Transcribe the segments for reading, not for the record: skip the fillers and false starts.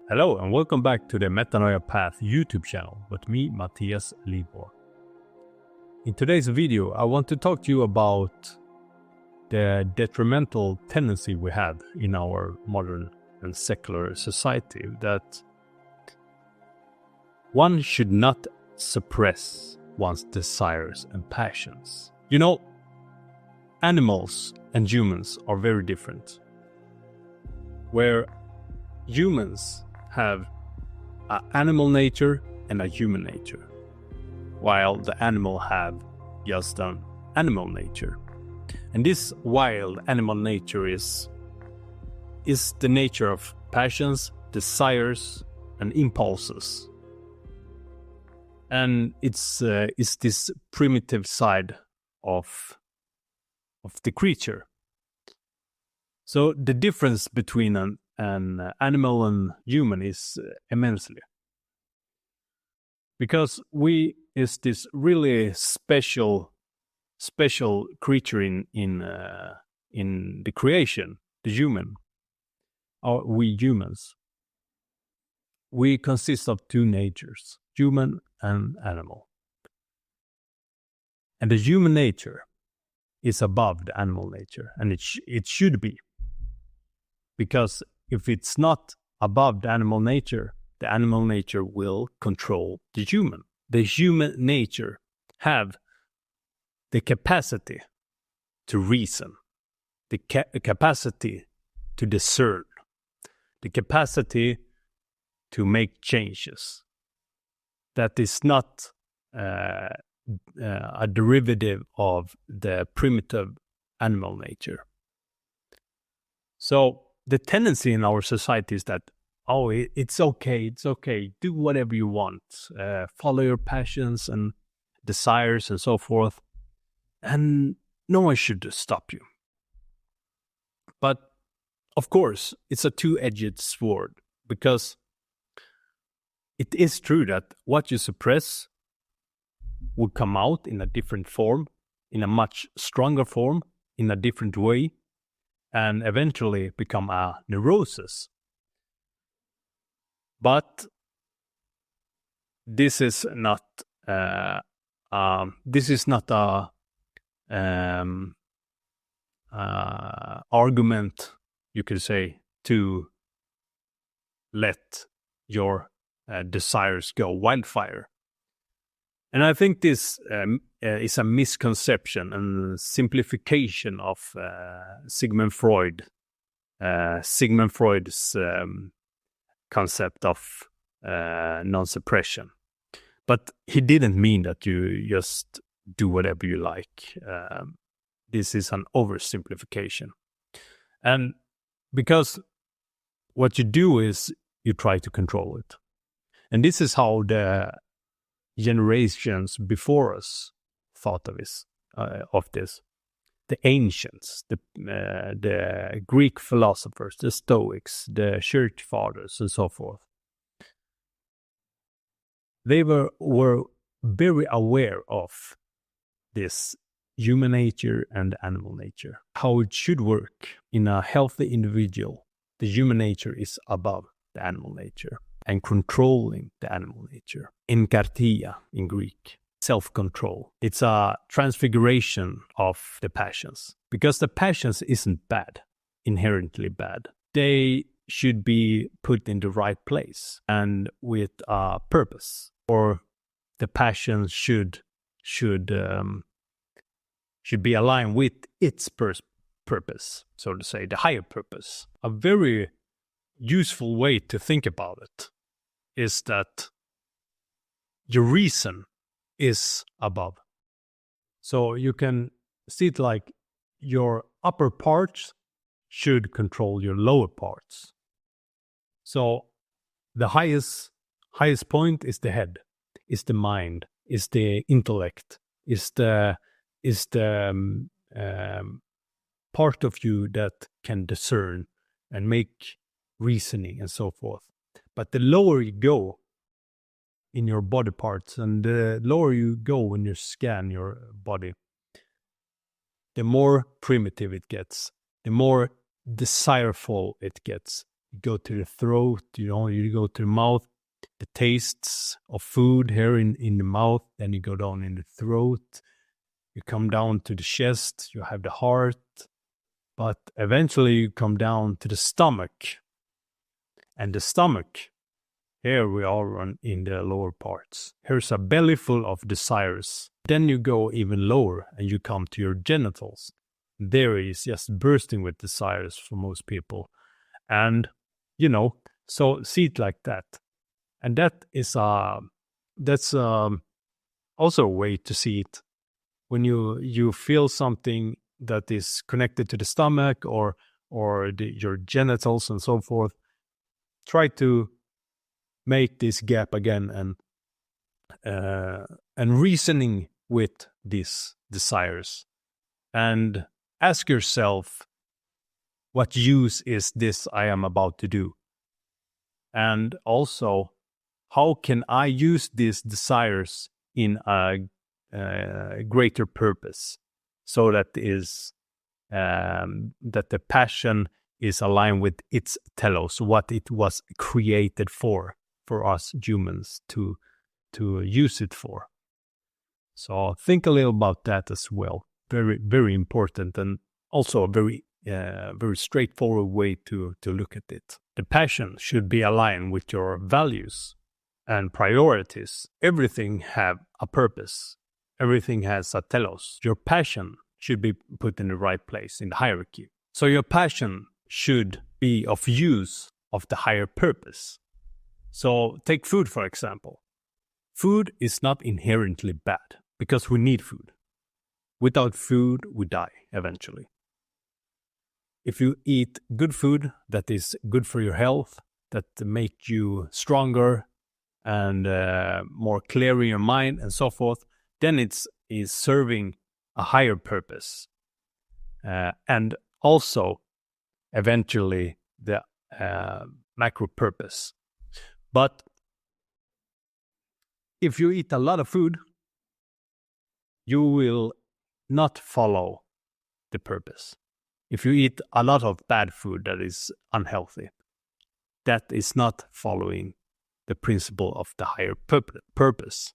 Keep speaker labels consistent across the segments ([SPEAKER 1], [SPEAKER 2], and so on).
[SPEAKER 1] Hello and welcome back to the Metanoia Path YouTube channel with me, Matthias Libor. In today's video, I want to talk to you about the detrimental tendency we have in our modern and secular society that one should not suppress one's desires and passions. You know, animals and humans are very different. Where humans have an animal nature and a human nature, while the animal have just an animal nature. And this wild animal nature is the nature of passions, desires, and impulses. And it's this primitive side of the creature. So the difference between an animal and human is immensely, because we is this really special creature in the creation, the human. We humans, we consist of two natures, human and animal, and the human nature is above the animal nature, and it should be, because if it's not above the animal nature will control the human. The human nature have the capacity to reason, the capacity to discern, the capacity to make changes. That is not a derivative of the primitive animal nature. So the tendency in our society is that, it's okay, do whatever you want, follow your passions and desires and so forth, and no one should stop you. But of course, it's a two-edged sword, because it is true that what you suppress will come out in a different form, in a much stronger form, in a different way, and eventually become a neurosis. But this is not a argument, you could say, to let your desires go wildfire. And I think this is a misconception and simplification of Sigmund Freud. Sigmund Freud's concept of non-suppression. But he didn't mean that you just do whatever you like. This is an oversimplification. And because what you do is you try to control it. And this is how the generations before us thought of this. The ancients, the Greek philosophers, the Stoics, the church fathers, and so forth. They were very aware of this human nature and animal nature, how it should work. In a healthy individual, the human nature is above the animal nature and controlling the animal nature. Enkartia in Greek, self-control. It's a transfiguration of the passions, because the passions isn't bad, inherently bad. They should be put in the right place and with a purpose, or the passions should be aligned with its purpose, so to say, the higher purpose. A very useful way to think about it is that your reason is above. So you can see it like your upper parts should control your lower parts. So the highest point is the head, is the mind, is the intellect, is the part of you that can discern and make reasoning and so forth. But the lower you go in your body parts, and the lower you go when you scan your body, the more primitive it gets, the more desireful it gets. you go to the throat, you go to the mouth, the tastes of food here in the mouth, then you go down in the throat, you come down to the chest, you have the heart, but eventually you come down to the stomach. And the stomach, here we are in the lower parts. Here's a belly full of desires. Then you go even lower and you come to your genitals. There is just bursting with desires for most people. And, so see it like that. And that's also a way to see it. When you feel something that is connected to the stomach or your genitals and so forth, try to make this gap again and reasoning with these desires, and ask yourself, what use is this I am about to do? And also, how can I use these desires in a greater purpose, so that the passion is aligned with its telos, what it was created for us humans to use it for. So think a little about that as well. Very, very important, and also a very straightforward way to look at it. The passion should be aligned with your values and priorities. Everything have a purpose. Everything has a telos. Your passion should be put in the right place in the hierarchy. So your passion should be of use of the higher purpose. So take food, for example. Food is not inherently bad because we need food. Without food, we die eventually. If you eat good food that is good for your health, that make you stronger and more clear in your mind and so forth, then it is serving a higher purpose. And also, eventually, the macro purpose. But if you eat a lot of food, you will not follow the purpose. If you eat a lot of bad food that is unhealthy, that is not following the principle of the higher purpose.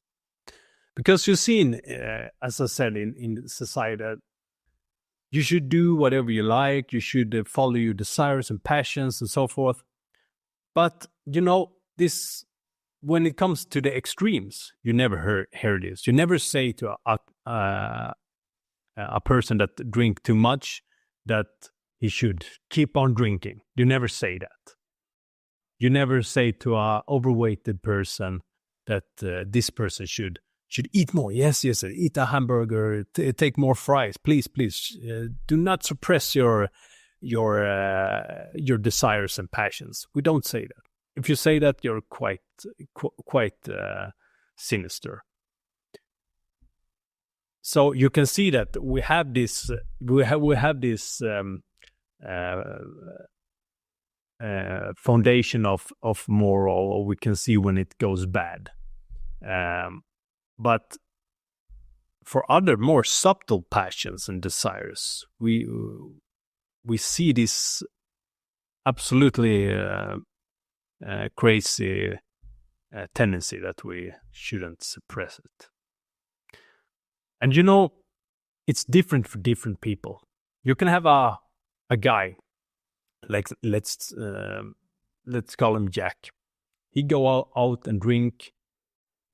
[SPEAKER 1] Because you see, as I said, in society, that you should do whatever you like, you should follow your desires and passions and so forth. But, this, when it comes to the extremes, you never hear this. You never say to a person that drink too much that he should keep on drinking. You never say that. You never say to a overweighted person that this person should eat more. Yes, eat a hamburger, take more fries. Please, do not suppress your desires and passions. We don't say that. If you say that, you're quite sinister. So you can see that we have this foundation of moral, or we can see when it goes bad. But for other more subtle passions and desires, we see this absolutely crazy tendency that we shouldn't suppress it. And it's different for different people. You can have a guy, like let's call him Jack. He go out and drink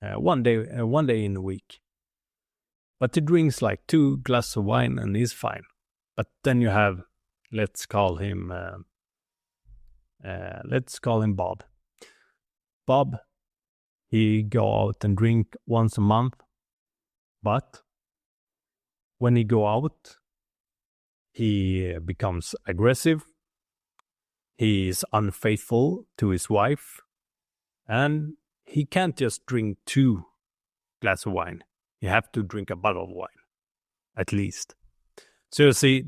[SPEAKER 1] one day in a week, but he drinks like 2 glasses of wine and he's fine. But then you have, let's call him Bob. Bob, he go out and drink once a month, but when he go out, he becomes aggressive. He is unfaithful to his wife, and he can't just drink 2 glasses of wine. You have to drink a bottle of wine, at least. So you see,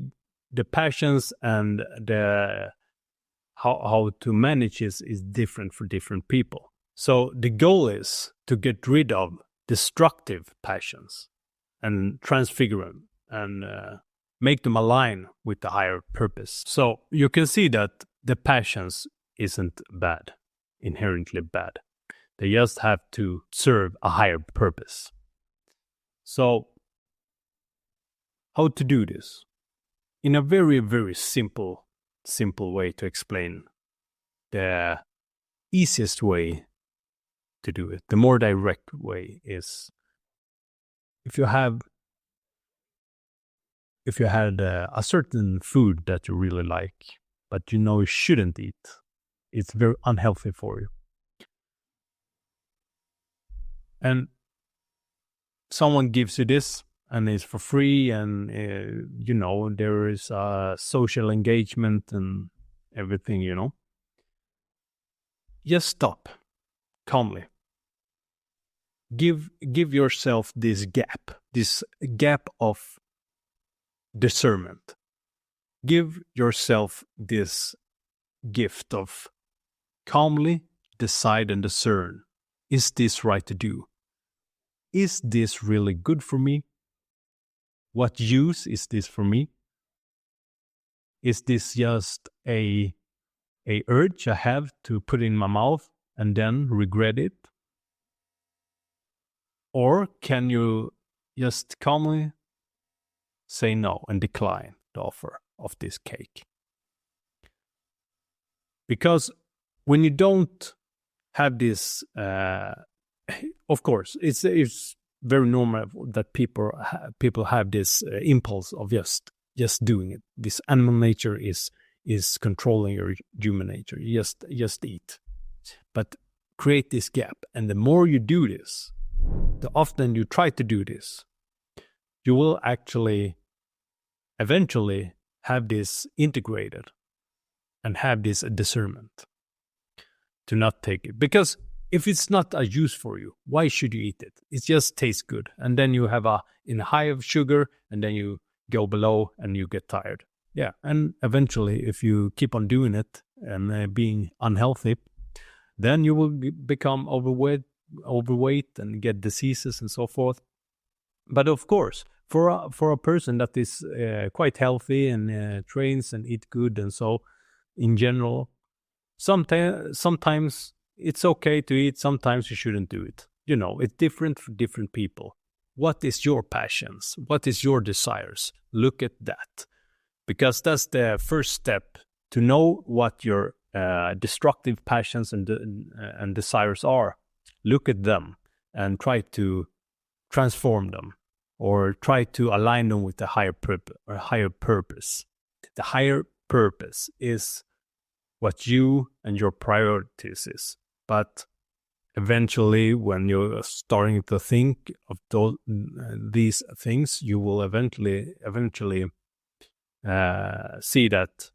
[SPEAKER 1] the passions and the how to manage is different for different people. So the goal is to get rid of destructive passions and transfigure them and make them align with the higher purpose. So you can see that the passions isn't bad, inherently bad. They just have to serve a higher purpose. So, how to do this? In a very, very simple way to explain, the easiest way to do it, the more direct way, is if you had a certain food that you really like, but you shouldn't eat, it's very unhealthy for you, and someone gives you this, and it's for free, and there is social engagement and everything, just stop calmly. Give yourself this gap of discernment. Give yourself this gift of calmly decide and discern. Is this right to do? Is this really good for me? What use is this for me? Is this just a urge I have to put in my mouth and then regret it? Or can you just calmly say no and decline the offer of this cake? Because when you don't have this, of course, it's very normal that people have this impulse of just doing it. This animal nature is controlling your human nature. Just eat, but create this gap. And the more you do this, the often you try to do this, you will actually eventually have this integrated and have this discernment to not take it. Because if it's not a use for you, why should you eat it? It just tastes good. And then you have a high of sugar, and then you go below and you get tired. Yeah, and eventually if you keep on doing it and being unhealthy, then you will become overweight and get diseases and so forth. But of course, for a person that is quite healthy and trains and eat good and so in general, sometimes it's okay to eat, sometimes you shouldn't do it. It's different for different people. What is your passions? What is your desires? Look at that. Because that's the first step to know what your destructive passions and desires are. Look at them and try to transform them, or try to align them with the higher purpose. The higher purpose is what you and your priorities is. But eventually, when you're starting to think of these things, you will eventually see that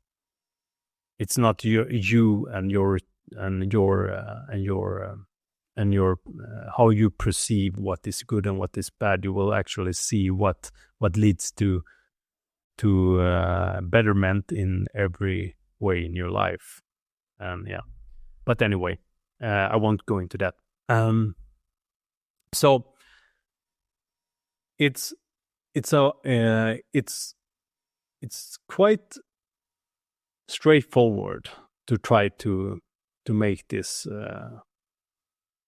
[SPEAKER 1] it's not you and your how you perceive what is good and what is bad. You will actually see what leads to betterment in every way in your life. But anyway, I won't go into that. So it's quite straightforward to try to make this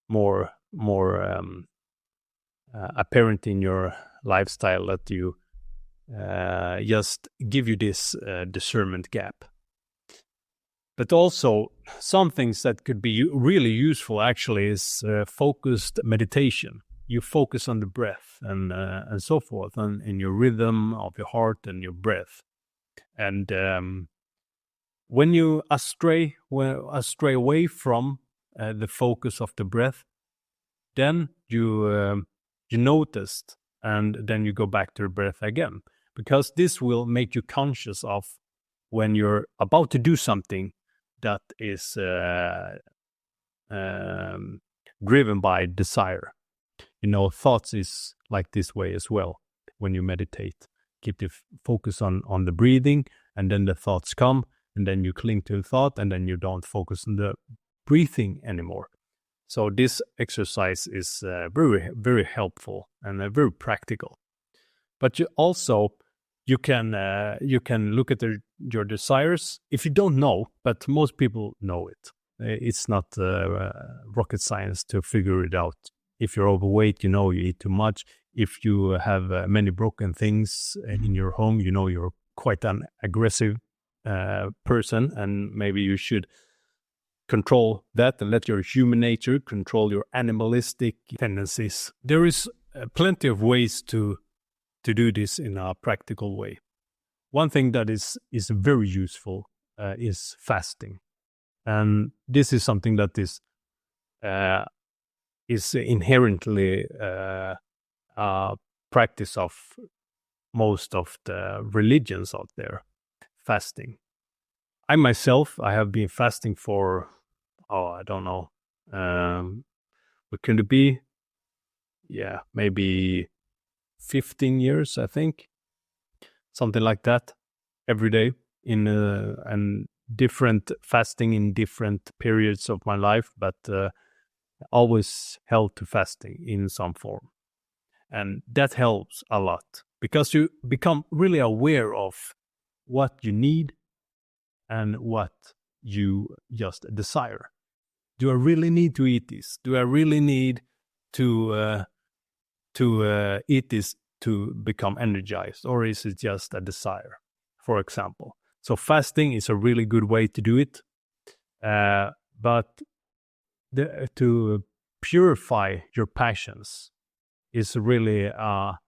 [SPEAKER 1] more apparent in your lifestyle, that you just give you this discernment gap. But also, some things that could be really useful actually is focused meditation. You focus on the breath and so forth, and in your rhythm of your heart and your breath. And when you astray away from the focus of the breath, then you noticed, and then you go back to the breath again, because this will make you conscious of when you're about to do something that is driven by desire. Thoughts is like this way as well. When you meditate, keep the focus on the breathing, and then the thoughts come, and then you cling to the thought, and then you don't focus on the breathing anymore. So this exercise is very, very helpful and very practical. But you you can look at your desires. If you don't know, but most people know it. It's not rocket science to figure it out. If you're overweight, you know you eat too much. If you have many broken things in your home, you know you're quite an aggressive person, and maybe you should control that and let your human nature control your animalistic tendencies. There is plenty of ways to do this in a practical way. One thing that is very useful is fasting, and this is something that is inherently a practice of most of the religions out there. Fasting. I myself, I have been fasting for, I don't know, what could it be? Yeah, maybe 15 years, I think. Something like that, every day, and different fasting in different periods of my life, but always held to fasting in some form. And that helps a lot because you become really aware of what you need and what you just desire. Do I really need to eat this? Do I really need to eat this to become energized, or is it just a desire, for example? So fasting is a really good way to do it, but to purify your passions is really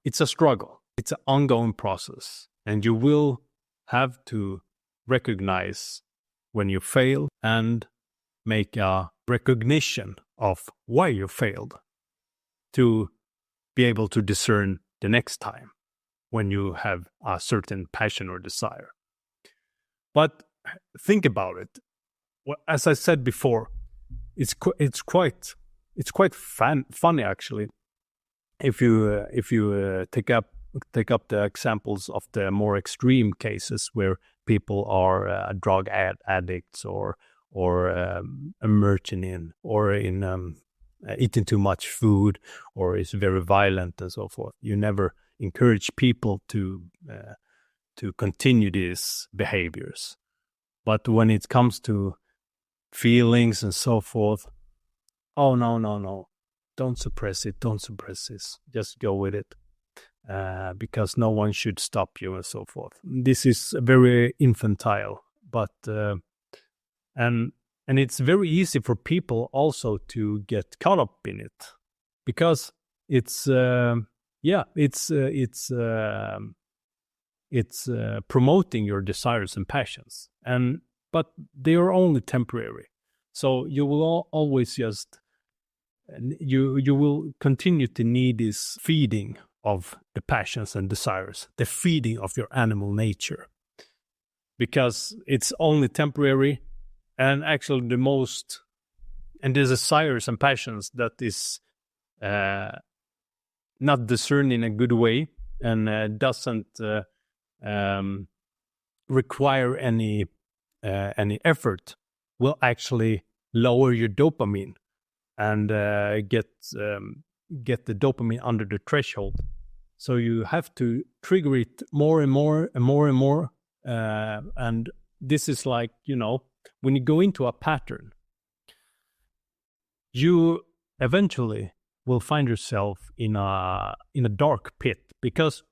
[SPEAKER 1] it's a struggle. It's an ongoing process, and you will have to recognize when you fail and make a recognition of why you failed to be able to discern the next time when you have a certain passion or desire. But think about it. Well, as I said before, it's quite funny actually. If you take up the examples of the more extreme cases where people are drug addicts or emerging in or in eating too much food or is very violent and so forth. You never encourage people to continue these behaviors. But when it comes to feelings and so forth, oh no, don't suppress it, don't suppress this, just go with it, because no one should stop you and so forth. This is very infantile, but and it's very easy for people also to get caught up in it because it's promoting your desires and passions, but they are only temporary. So you will always just you will continue to need this feeding of the passions and desires, the feeding of your animal nature, because it's only temporary. And actually the desires and passions that is not discerned in a good way and doesn't require any effort will actually lower your dopamine and get the dopamine under the threshold. So you have to trigger it more and more and more and more. And this is like, when you go into a pattern, you eventually will find yourself in a dark pit, because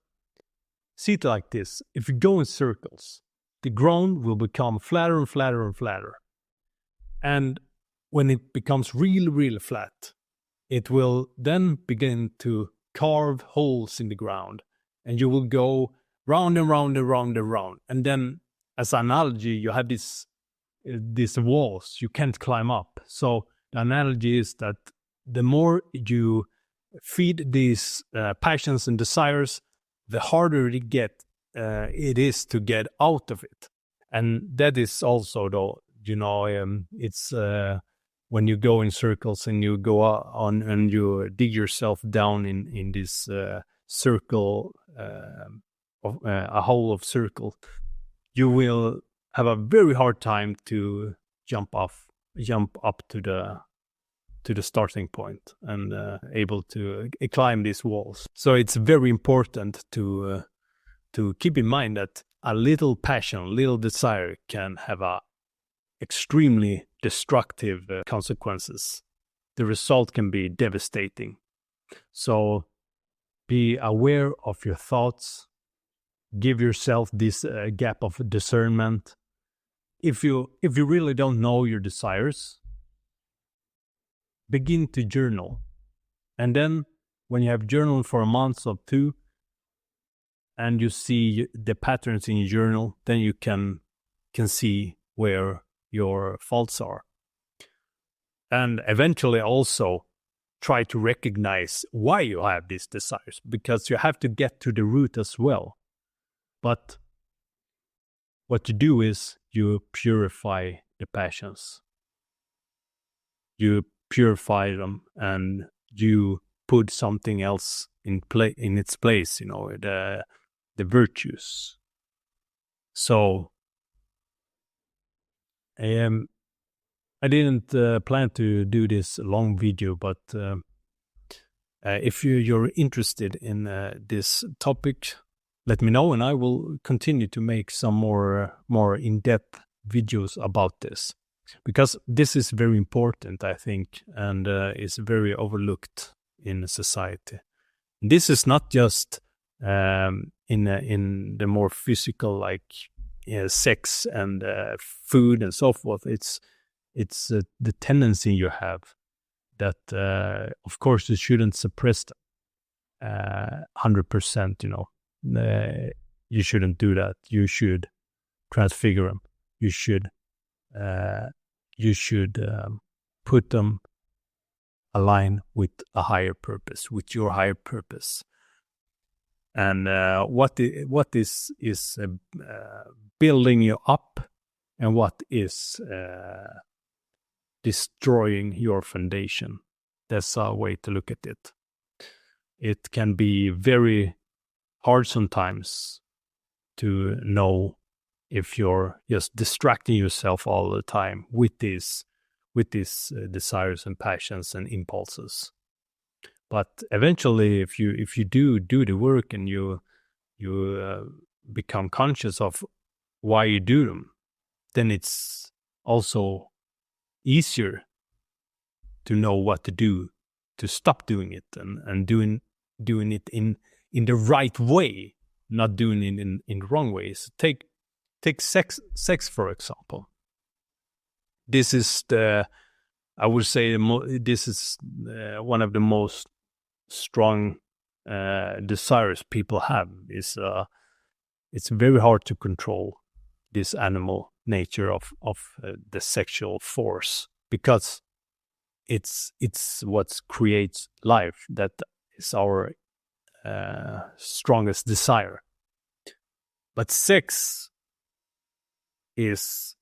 [SPEAKER 1] see it like this: if you go in circles, the ground will become flatter and flatter and flatter. And when it becomes really, really flat, it will then begin to carve holes in the ground, and you will go round and round and round and round. And then, as an analogy, you have these walls you can't climb up. So the analogy is that the more you feed these passions and desires, the harder it is to get out of it. And that is also, though, it's when you go in circles and you go on and you dig yourself down in this circle, a hole of circle, you will have a very hard time to jump up to the starting point and able to climb these walls. So it's very important to to keep in mind that a little passion, a little desire can have a extremely destructive consequences. The result can be devastating. So be aware of your thoughts. Give yourself this gap of discernment. If you really don't know your desires, begin to journal. And then when you have journaled for a month or two, and you see the patterns in your journal, then you can see where your faults are. And eventually also try to recognize why you have these desires, because you have to get to the root as well. But what you do is you purify the passions. You purify them and you put something else in its place, the virtues. So I didn't plan to do this long video, but if you're interested in this topic, let me know, and I will continue to make some more in-depth videos about this, because this is very important, I think, and is very overlooked in society. This is not just in the more physical, like sex and food and so forth. It's the tendency you have that, of course, you shouldn't suppress them 100%. You shouldn't do that. You should transfigure them. You should put them align with a higher purpose, with your higher purpose. And what is building you up, and what is destroying your foundation. That's a way to look at it. It can be very hard sometimes to know if you're just distracting yourself all the time with these desires and passions and impulses. But eventually, if you do the work and you become conscious of why you do them, then it's also easier to know what to do to stop doing it and doing it in the right way, not doing it in the wrong ways. Take sex for example. This is I would say this is one of the most strong desires people have. It's very hard to control this animal nature of the sexual force, because it's what creates life. That is our strongest desire. But sex is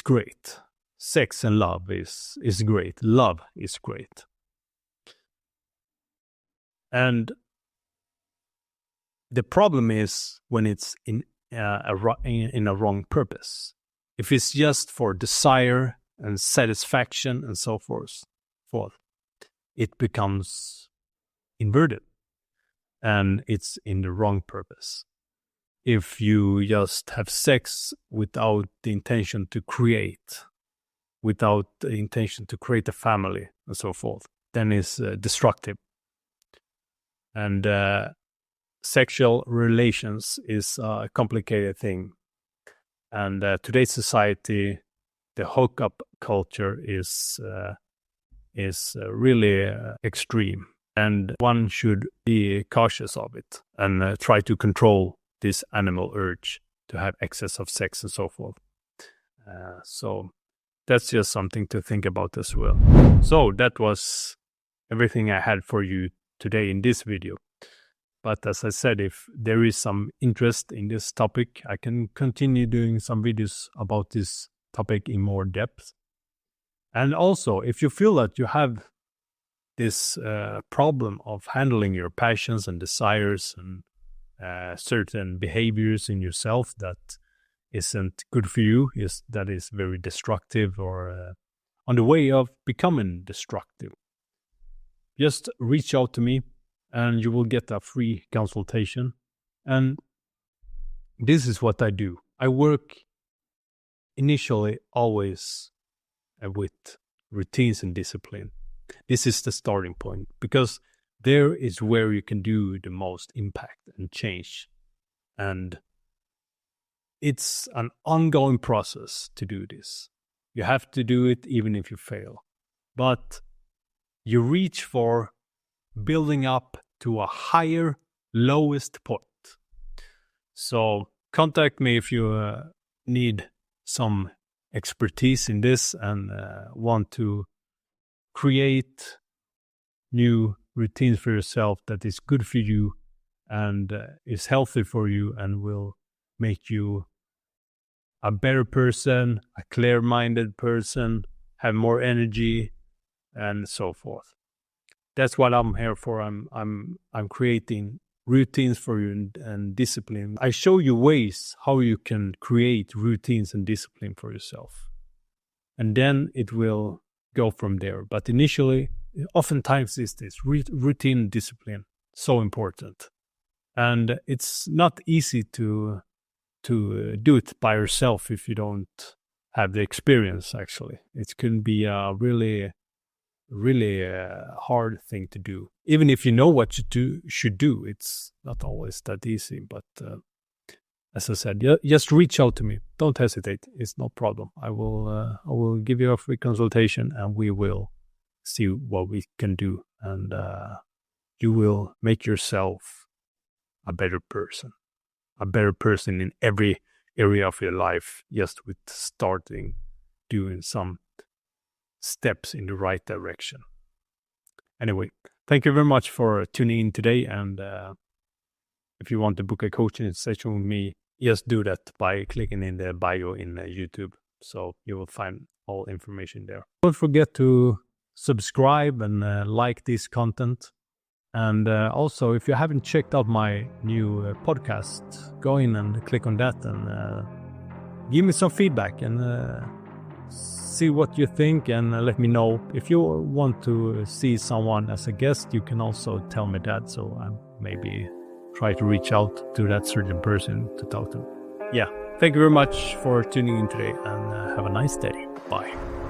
[SPEAKER 1] great. Sex and love is great. Love is great. And the problem is when it's in a wrong purpose. If it's just for desire and satisfaction and so forth, it becomes inverted, and it's in the wrong purpose. If you just have sex without the intention to create, without the intention to create a family and so forth, then it's destructive. And sexual relations is a complicated thing. And today's society, the hookup culture is really extreme. And one should be cautious of it and try to control this animal urge to have excess of sex and so forth. So that's just something to think about as well. So that was everything I had for you today in this video. But as I said, if there is some interest in this topic, I can continue doing some videos about this topic in more depth. And also, if you feel that you have this problem of handling your passions and desires and certain behaviors in yourself that isn't good for you, that is very destructive or on the way of becoming destructive, just reach out to me and you will get a free consultation. And this is what I do. I work initially always with routines and discipline. This is the starting point, because there is where you can do the most impact and change. And it's an ongoing process to do this. You have to do it even if you fail. But you reach for building up to a higher, lowest point. So contact me if you need some expertise in this and want to create new routines for yourself that is good for you and is healthy for you and will make you a better person, a clear-minded person, have more energy, and so forth. That's what I'm here for. I'm creating routines for you and discipline. I show you ways how you can create routines and discipline for yourself. And then it will go from there. But initially, oftentimes it's this routine discipline, so important. And it's not easy to do it by yourself if you don't have the experience, actually. It can be a really hard thing to do. Even if you know what you should do, it's not always that easy. But as I said, just reach out to me. Don't hesitate. It's no problem. I will give you a free consultation and we will see what we can do. And you will make yourself a better person in every area of your life, just with starting doing some steps in the right direction. Anyway, thank you very much for tuning in today. And if you want to book a coaching session with me, just do that by clicking in the bio in YouTube. So you will find all information there. Don't forget to subscribe and like this content. And also, if you haven't checked out my new podcast, go in and click on that and give me some feedback and see what you think and let me know. If you want to see someone as a guest, you can also tell me that, so I maybe try to reach out to that certain person to talk to. Yeah, thank you very much for tuning in today and have a nice day. Bye.